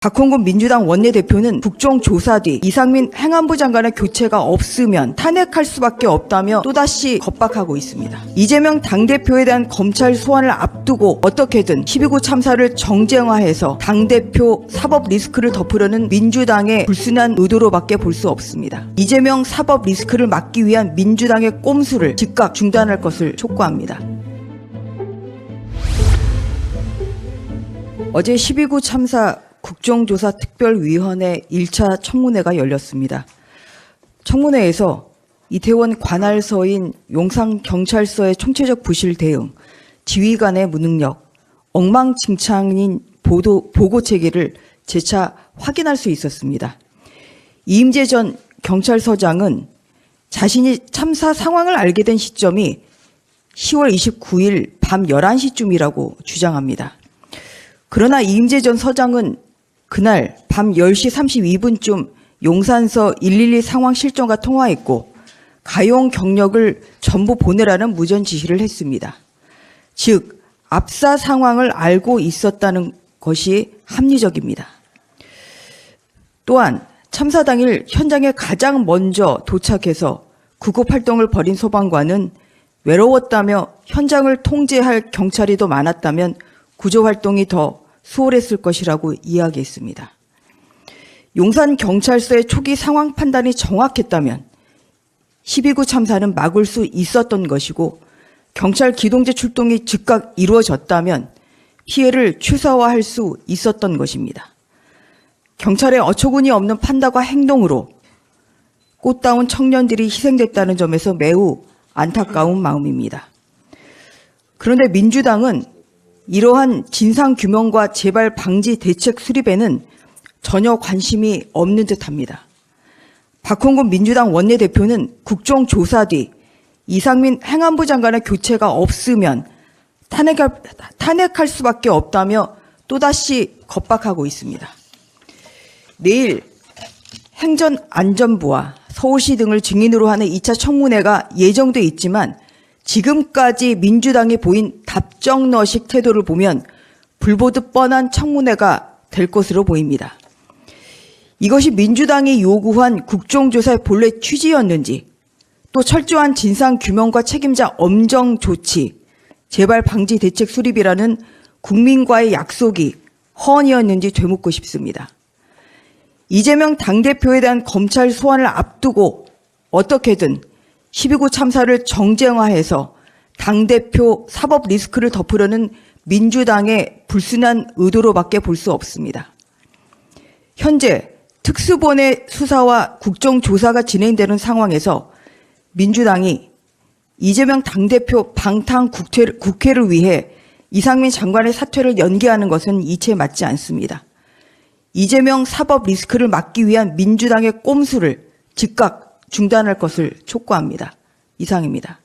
박홍근 민주당 원내대표는 국정조사 뒤 이상민 행안부 장관의 교체가 없으면 탄핵할 수밖에 없다며 또다시 겁박하고 있습니다. 이재명 당대표에 대한 검찰 소환을 앞두고 어떻게든 12구 참사를 정쟁화해서 당대표 사법 리스크를 덮으려는 민주당의 불순한 의도로밖에 볼 수 없습니다. 이재명 사법 리스크를 막기 위한 민주당의 꼼수를 즉각 중단할 것을 촉구합니다. 어제 12구 참사 국정조사 특별위원회 1차 청문회가 열렸습니다. 청문회에서 이태원 관할서인 용산경찰서의 총체적 부실 대응, 지휘관의 무능력, 엉망진창인 보고체계를 재차 확인할 수 있었습니다. 이임재 전 경찰서장은 자신이 참사 상황을 알게 된 시점이 10월 29일 밤 11시쯤이라고 주장합니다. 그러나 이임재 전 서장은 그날 밤 10시 32분쯤 용산서 112 상황실정과 통화했고 가용 경력을 전부 보내라는 무전 지시를 했습니다. 즉 압사 상황을 알고 있었다는 것이 합리적입니다. 또한 참사 당일 현장에 가장 먼저 도착해서 구급 활동을 벌인 소방관은 외로웠다며 현장을 통제할 경찰이 더 많았다면 구조 활동이 더 수월했을 것이라고 이야기했습니다. 용산경찰서의 초기 상황 판단이 정확했다면 12구 참사는 막을 수 있었던 것이고 경찰 기동제 출동이 즉각 이루어졌다면 피해를 최소화할 수 있었던 것입니다. 경찰의 어처구니 없는 판단과 행동으로 꽃다운 청년들이 희생됐다는 점에서 매우 안타까운 마음입니다. 그런데 민주당은 이러한 진상규명과 재발 방지 대책 수립에는 전혀 관심이 없는 듯합니다. 박홍근 민주당 원내대표는 국정조사 뒤 이상민 행안부 장관의 교체가 없으면 탄핵할 수밖에 없다며 또다시 겁박하고 있습니다. 내일 행정안전부와 서울시 등을 증인으로 하는 2차 청문회가 예정돼 있지만 지금까지 민주당이 보인 답정너식 태도를 보면 불보듯 뻔한 청문회가 될 것으로 보입니다. 이것이 민주당이 요구한 국정조사의 본래 취지였는지 또 철저한 진상규명과 책임자 엄정 조치, 재발 방지 대책 수립이라는 국민과의 약속이 허언이었는지 되묻고 싶습니다. 이재명 당대표에 대한 검찰 소환을 앞두고 어떻게든 12구 참사를 정쟁화해서 당대표 사법 리스크를 덮으려는 민주당의 불순한 의도로밖에 볼 수 없습니다. 현재 특수본의 수사와 국정조사가 진행되는 상황에서 민주당이 이재명 당대표 방탄 국회를 위해 이상민 장관의 사퇴를 연기하는 것은 이치에 맞지 않습니다. 이재명 사법 리스크를 막기 위한 민주당의 꼼수를 즉각 중단할 것을 촉구합니다. 이상입니다.